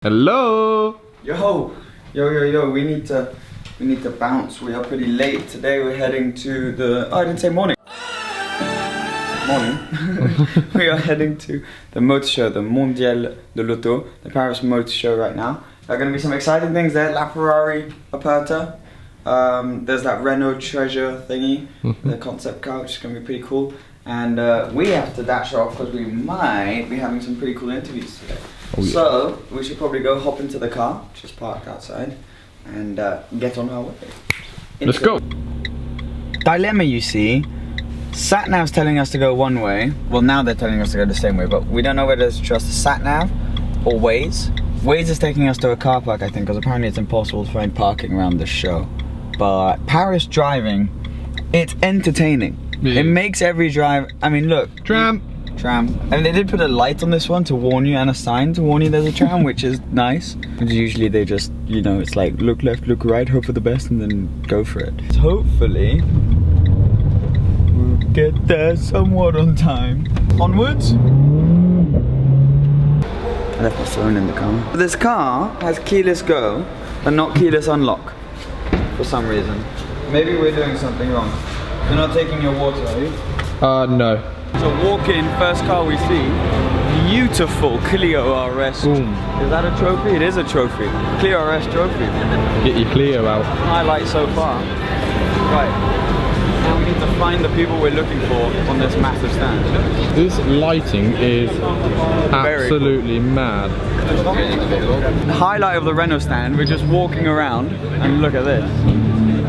Hello. Yo, we need to bounce. We are pretty late today. We're heading to the I didn't say morning. We are heading to the motor show, the Mondial de l'Auto, the Paris Motorshow right now. There are going to be some exciting things there. LaFerrari Aperta. There's that Renault Trezor thingy, the concept car, which is going to be pretty cool. And we have to dash off because we might be having some pretty cool interviews today. Oh, yeah. So we should probably go hop into the car, which is parked outside, and get on our way. Let's go. Dilemma, you see. Sat-nav's telling us to go one way. Well, now they're telling us to go the same way, but we don't know whether to trust the sat-nav or Waze. Waze is taking us to a car park, I think, because apparently it's impossible to find parking around this show. But Paris driving, it's entertaining. Yeah. It makes every drive. I mean, look. Tram. And they did put a light on this one to warn you, and a sign to warn you there's a tram, which is nice. Because usually they just, you know, it's like look left, look right, hope for the best, and then go for it. Hopefully, we'll get there somewhat on time. Onwards. I left my phone in the car. This car has keyless go, but not keyless unlock. For some reason. Maybe we're doing something wrong. You're not taking your water, are you? No. So walk in, first car we see, beautiful Clio RS. Boom. Is that a trophy? It is a trophy. Clio RS trophy. Get your Clio out. Highlight so far. Right. Now we need to find the people we're looking for on this massive stand. This lighting is absolutely mad. The highlight of the Renault stand, we're just walking around and look at this.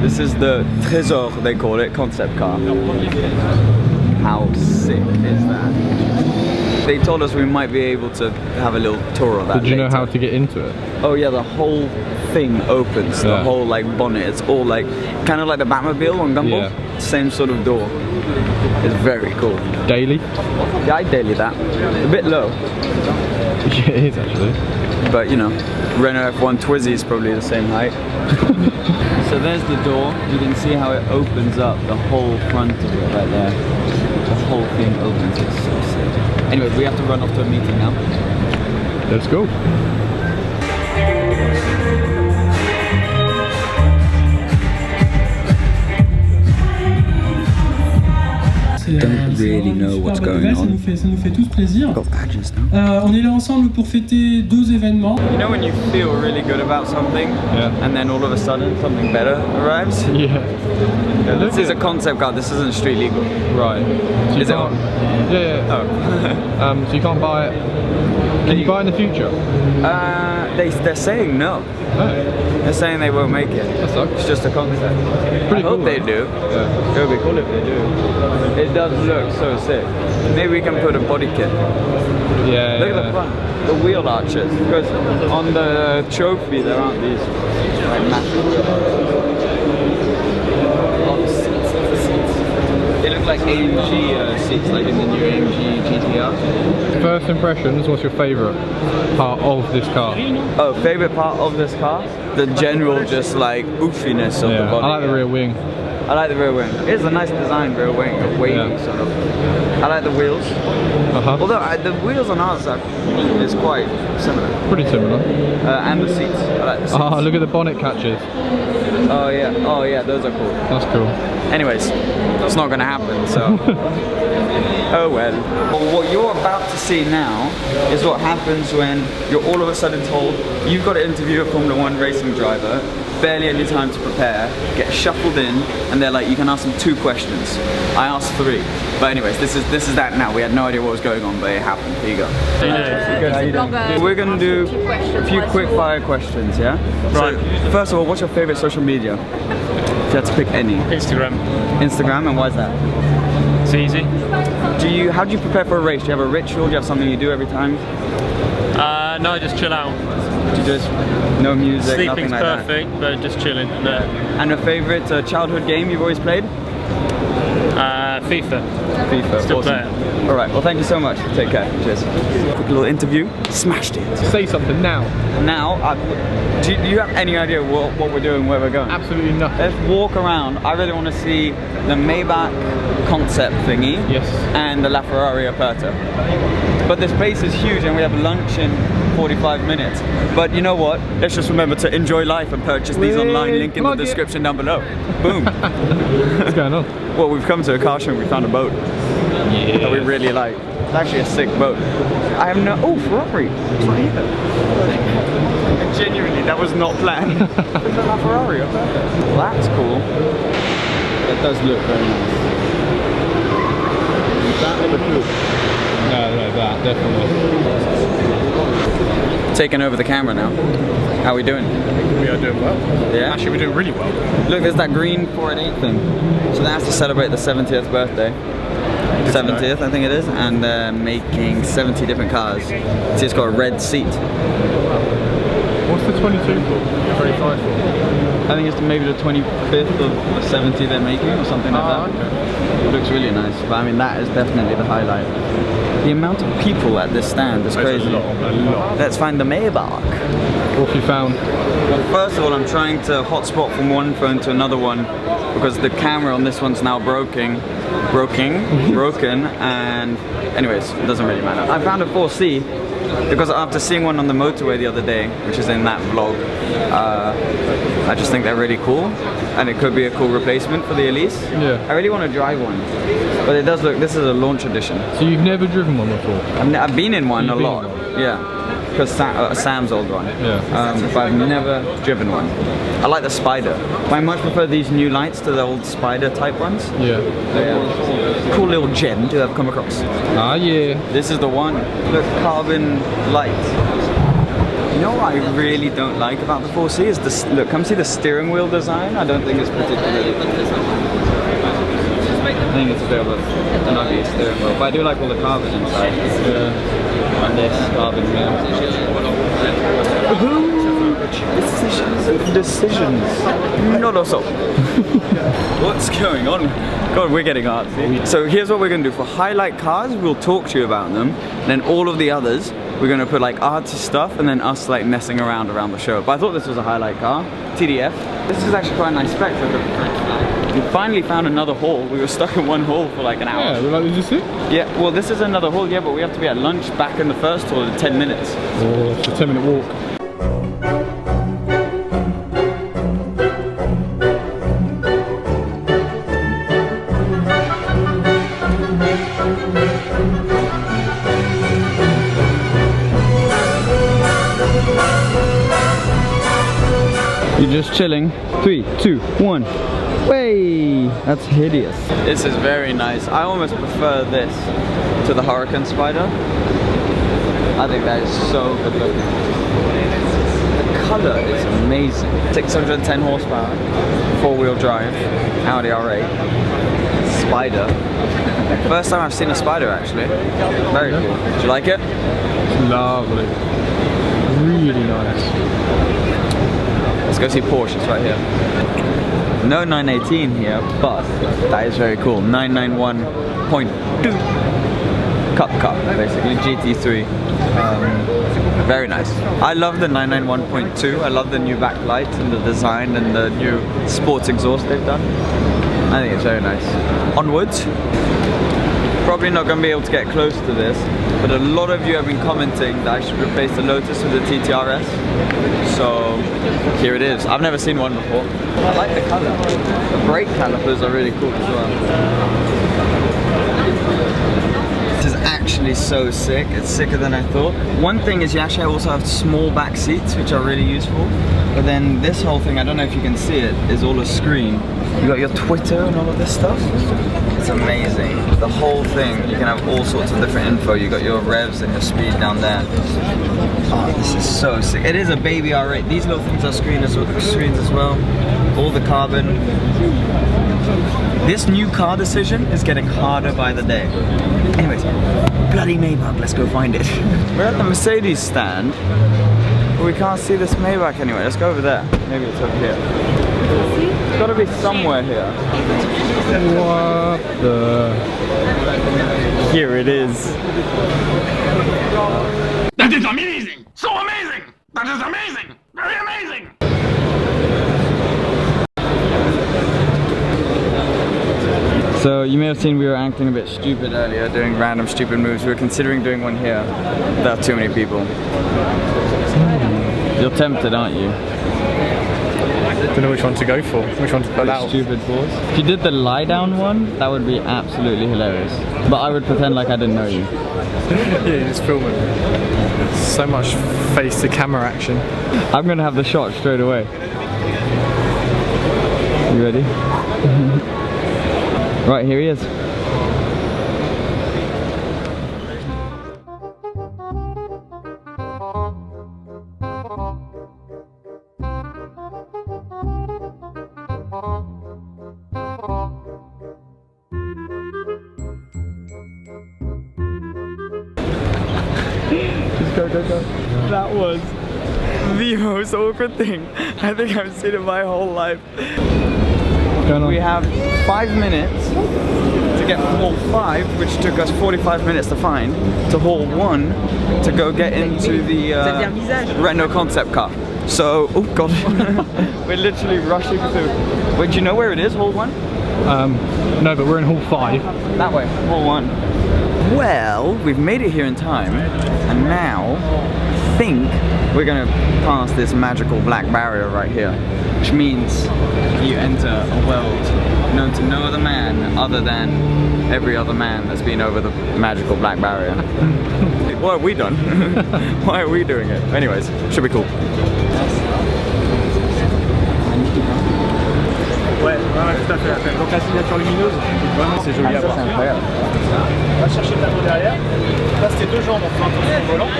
This is the Trezor, they call it, concept car. How sick is that? They told us we might be able to have a little tour of that. Did you know how to get into it? Oh yeah, the whole thing opens, the whole like bonnet. It's all like, kind of like the Batmobile on Gumball. Yeah. Same sort of door. It's very cool. Daily? Yeah, I daily that. A bit low. Yeah, it is actually. But you know, Renault F1 Twizy is probably the same height. So there's the door. You can see how it opens up, the whole front of it right there. The whole thing opens, it's so sick. Anyway, we have to run off to a meeting now. Let's go. Don't really know what's going on. Ça nous fait tous plaisir. On est là ensemble pour fêter deux événements. You know when you feel really good about something, and then all of a sudden something better arrives? Yeah. This is a concept car, this isn't street legal. Right. So is it? Yeah. Oh. So you can't buy it. Can you buy in the future? They're saying no. They're saying they won't make it. That sucks. It's just a concept. Pretty I hope cool, they do. Yeah. It would be cool if they do. It does look so sick. Maybe we can put a body kit. Yeah. Look at the front, the wheel arches. Because on the trophy there aren't these like massive wheel arches. They look like AMG seats, like in the new AMG GTR. First impressions, what's your favourite part of this car? Oh, favourite part of this car? The general just like oofiness of the body. I like the rear wing. I like the rear wing. It's a nice design rear wing, a wavy sort of. I like the wheels. Although the wheels on ours is quite similar. Pretty similar. And the seats. I like the seats. Oh, look at the bonnet catches. Oh yeah, those are cool. That's cool. Anyways, it's not gonna happen, so. Oh well. What you're about to see now is what happens when you're all of a sudden told you've got to interview a Formula 1 racing driver, barely any time to prepare, get shuffled in, and they're like, you can ask them 2 questions. I asked 3. But anyways, this is that now. We had no idea what was going on, but it happened. Here you go. Good, how you doing? We're gonna do a few quick fire questions, yeah? Right. So, first of all, what's your favorite social media? If you had to pick any. Instagram. Instagram, and why is that? It's easy. How do you prepare for a race? Do you have a ritual? Do you have something you do every time? No, just chill out. Do you just no music, Sleeping's nothing like perfect, that? but just chilling. And a favorite childhood game you've always played? FIFA. FIFA. Still awesome. play it. All right. Well, thank you so much. Take care. Cheers. Quick little interview. Smashed it. Say something now. Now, do you have any idea what we're doing, where we're going? Absolutely nothing. Let's walk around. I really want to see the Maybach concept thingy. Yes. And the LaFerrari Aperta. But this place is huge, and we have lunch in 45 minutes. But you know what? Let's just remember to enjoy life and purchase these online. Link in the description down below. Boom. What's going on? Well, we've come to a car show and we found a boat that we really like. It's actually a sick boat. I have no... Oh, Ferrari! It's right here. Genuinely, that was not planned. Look at that Ferrari up there. That's cool. That does look very nice. That or the coupe? No, that definitely. Taking over the camera now. How are we doing? We are doing well. Yeah? Actually, we're doing really well. Look, there's that green 488 thing. So that's to celebrate the 70th birthday. 70th, I think it is, and they're making 70 different cars. See, it's got a red seat. What's the 22 for? 25 for? I think it's maybe the 25th of the 70 they're making, or something like that. Okay. It looks really nice, but I mean, that is definitely the highlight. The amount of people at this stand is crazy. A lot. Let's find the Maybach. What have you found? Well, first of all, I'm trying to hotspot from one phone to another one because the camera on this one's now broken, and anyways, it doesn't really matter. I found a 4C because after seeing one on the motorway the other day, which is in that vlog, I just think they're really cool, and it could be a cool replacement for the Elise. Yeah. I really want to drive one, but it does look, this is a launch edition. So you've never driven one before? I've been in one a You've been lot, in one? yeah. Because Sam's old one. Yeah. But I've never driven one. I like the Spider. But I much prefer these new lights to the old Spider type ones. Yeah. Cool little gem to have come across. Ah, yeah. This is the one. Look, carbon lights. You know what I really don't like about the 4C is this. Look, come see the steering wheel design. I don't think it's particularly. I think it's a bit of an ugly steering wheel, but I do like all the carbon inside. Yeah. And this carbon wheel. Decisions. Not also. What's going on? God, we're getting artsy. So here's what we're going to do. For highlight cars, we'll talk to you about them. And then all of the others, we're going to put like artsy stuff and then us like messing around the show. But I thought this was a highlight car. TDF. This is actually quite a nice spec. We finally found another hall. We were stuck in one hall for like an hour. Yeah, we're like, did you see? Yeah, well this is another hall, yeah, but we have to be at lunch back in the first hall in 10 minutes. Oh, it's a 10-minute walk. You're just chilling. 3, 2, 1. Way! That's hideous. This is very nice. I almost prefer this to the Hurricane Spider. I think that is so good looking. The colour is amazing. 610 horsepower, 4-wheel drive, Audi R8. Spider. First time I've seen a Spider actually. Very cool. Do you like it? It's lovely. Really nice. Let's go see Porsche, it's right here. No 918 here, but that is very cool. 991.2 Cup car, basically, GT3. Very nice. I love the 991.2. I love the new backlight and the design and the new sports exhaust they've done. I think it's very nice. Onwards. Probably not going to be able to get close to this, but a lot of you have been commenting that I should replace the Lotus with the TTRS. So here it is. I've never seen one before. I like the colour. The brake calipers are really cool as well. This is actually so sick. It's sicker than I thought. One thing is you actually also have small back seats, which are really useful. But then this whole thing, I don't know if you can see it, is all a screen. You got your Twitter and all of this stuff. It's amazing. The whole thing, you can have all sorts of different info. You got your revs and your speed down there. Oh, this is so sick. It is a baby R8. These little things are screens as well. All the carbon. This new car decision is getting harder by the day. Anyways, bloody Maybach, let's go find it. We're at the Mercedes stand, but we can't see this Maybach anyway. Let's go over there. Maybe it's over here. It's got to be somewhere here. What the? Here it is. That is amazing! So amazing! That is amazing! Very amazing! So you may have seen we were acting a bit stupid earlier, doing random stupid moves. We were considering doing one here. There are too many people. You're tempted, aren't you? Don't know which one to go for. Which one to pull out? Stupid pause. If you did the lie down one, that would be absolutely hilarious. But I would pretend like I didn't know you. Yeah, you just film it. So much face to camera action. I'm gonna have the shot straight away. You ready? Right, here he is. Just go, go, go. That was the most awkward thing I think I've seen in my whole life. We have 5 minutes to get from hall 5, which took us 45 minutes to find, to hall 1 to go get into the Renault concept car. So, oh god, we're literally rushing through. Wait, do you know where it is, hall 1? No, but we're in hall 5. That way, hall 1. Well, we've made it here in time, and now I think we're gonna pass this magical black barrier right here, which means you enter a world known to no other man other than every other man that's been over the magical black barrier. What have we done? Why are we doing it? Anyways, should be cool. Ouais, tout à fait. Donc la signature lumineuse, vraiment c'est joli à voir. C'est incroyable. On va chercher le tableau derrière. Là c'était 2 jambes, on fait un tour sur le volant.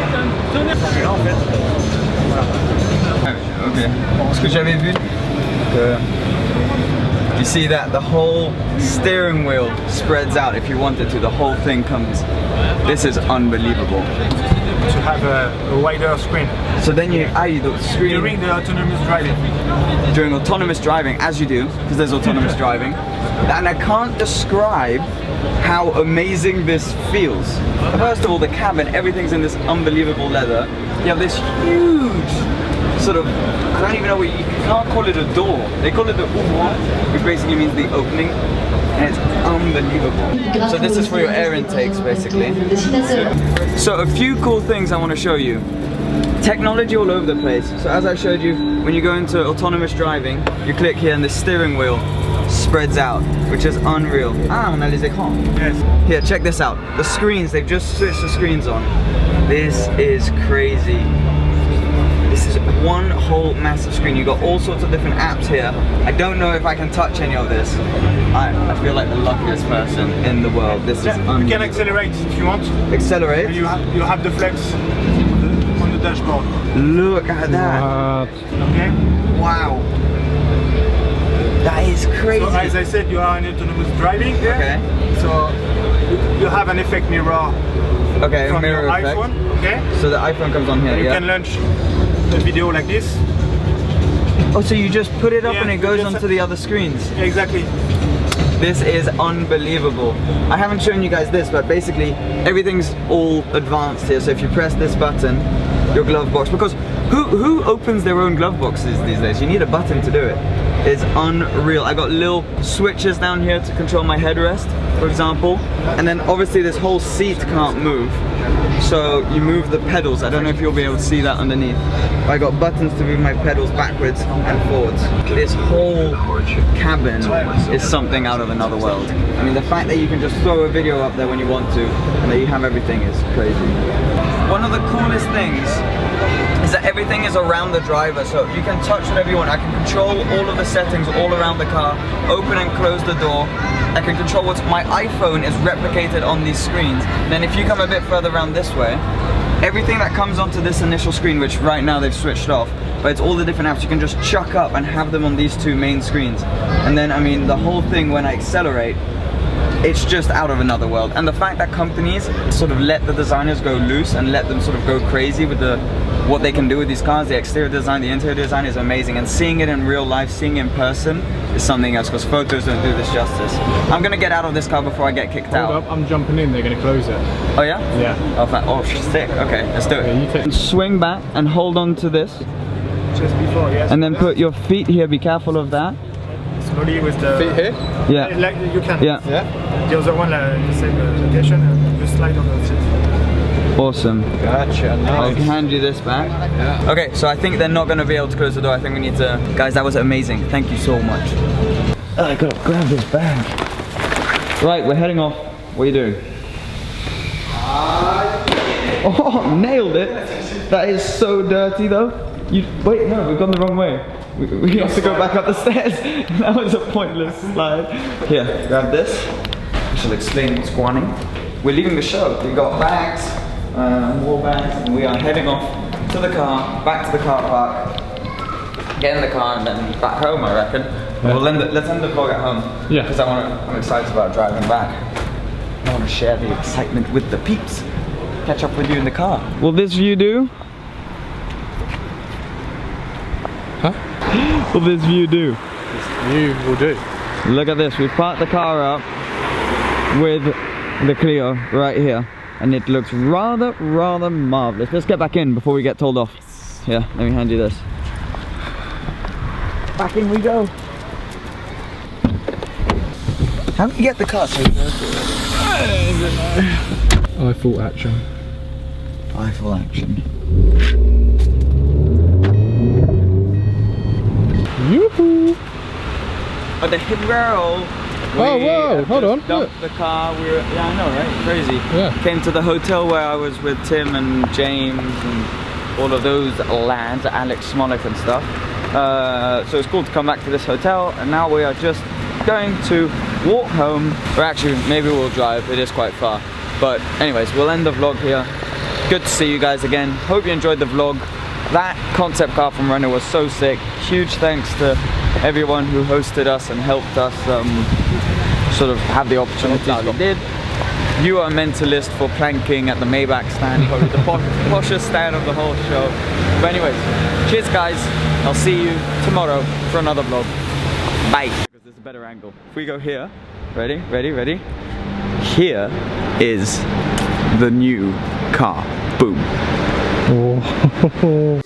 Et là en fait, voilà. Ok. Ce que j'avais vu, you see that the whole steering wheel spreads out if you want it to. The whole thing comes. This is unbelievable. To have a wider screen. So then you the screen During the autonomous driving. During autonomous driving, as you do, because there's autonomous driving, and I can't describe how amazing this feels. First of all, the cabin, everything's in this unbelievable leather. You have this huge sort of, I don't even know what you can't call it a door. They call it the ouvroir, which basically means the opening. And it's unbelievable. So this is for your air intakes, basically. So a few cool things I want to show you. Technology all over the place. So as I showed you, when you go into autonomous driving, you click here and the steering wheel spreads out, which is unreal. Ah, on a les écrans. Yes. Here, check this out. The screens, they've just switched the screens on. This is crazy. This is one whole massive screen. You've got all sorts of different apps here. I don't know if I can touch any of this. I feel like the luckiest person in the world. This is unreal. You can accelerate if you want. Accelerate? And you have the flex on the dashboard. Look at that. Okay? Wow. That is crazy. So as I said, you are in autonomous driving here. Okay. So you have an effect mirror from mirror your effect. iPhone. Okay? So the iPhone comes on here, You can launch a video like this. Oh, so you just put it up Yeah, and it you goes just- onto the other screens. Exactly. This is unbelievable. I haven't shown you guys this, but basically everything's all advanced here. So if you press this button, your glove box, because who opens their own glove boxes these days? You need a button to do it. It's unreal. I got little switches down here to control my headrest, for example. And then obviously this whole seat can't move. So you move the pedals. I don't know if you'll be able to see that underneath. I got buttons to move my pedals backwards and forwards. This whole cabin is something out of another world. I mean, the fact that you can just throw a video up there when you want to, and that you have everything is crazy. One of the coolest things is that everything is around the driver, so you can touch whatever you want. I can control all of the settings all around the car, open and close the door. I can control what's, my iPhone is replicated on these screens. Then if you come a bit further around this way, everything that comes onto this initial screen, which right now they've switched off, but it's all the different apps you can just chuck up and have them on these two main screens. And then, I mean, the whole thing when I accelerate, it's just out of another world. And the fact that companies sort of let the designers go loose and let them sort of go crazy with what they can do with these cars, the exterior design, the interior design is amazing. And seeing it in real life, seeing it in person is something else, because photos don't do this justice. I'm gonna get out of this car before I get kicked out. Hold up, I'm jumping in, they're gonna close it. Oh yeah? Yeah. Oh, sick. Okay, let's do it. Yeah, you take- Swing back and hold on to this. Just before, yes. And then put your feet here, be careful of that. slowly with the Feet here? Yeah. Like you can. Yeah. Yeah. The other one, the same location, you slide on the seat. Awesome. Gotcha, I nice. can hand you this back. Yeah. Okay, so I think they're not gonna be able to close the door. I think we need to. Guys, that was amazing. Thank you so much. I gotta grab this bag. Right, we're heading off. What are you doing? Oh, nailed it! That is so dirty though. Wait, no, we've gone the wrong way. We have to go back up the stairs. That was a pointless slide. Here, grab this. I shall explain what's going on. We're leaving the show. We've got bags, more bags, and we are heading off to the car, back to the car park, get in the car, and then back home, I reckon. Yeah. Let's end the vlog at home. Yeah. Because I'm excited about driving back. I want to share the excitement with the peeps. Catch up with you in the car. Will this view do? Huh? Will this view do? You will do. Look at this. We've parked the car up with the Clio right here, and it looks rather marvelous. Let's get back in before we get told off. Here, let me hand you this. Back in we go. How do you get the car so dirty? Eiffel action. Eiffel action. Yoo-hoo! Oh, the hero. Oh, whoa, hold on, Dumped the car. We were, yeah, I know, right? Crazy. Yeah. Came to the hotel where I was with Tim and James and all of those lads, Alex Smolik and stuff. So it's cool to come back to this hotel, and now we are just going to walk home. Or actually, maybe we'll drive. It is quite far. But anyways, we'll end the vlog here. Good to see you guys again. Hope you enjoyed the vlog. That concept car from Renault was so sick. Huge thanks to everyone who hosted us and helped us sort of have the opportunities we did. You are a mentalist for planking at the Maybach stand, probably the poshest stand of the whole show. But anyways, cheers guys. I'll see you tomorrow for another vlog. Bye. Because there's a better angle. If we go here, ready, ready, ready. Here is the new car. Boom. Oh.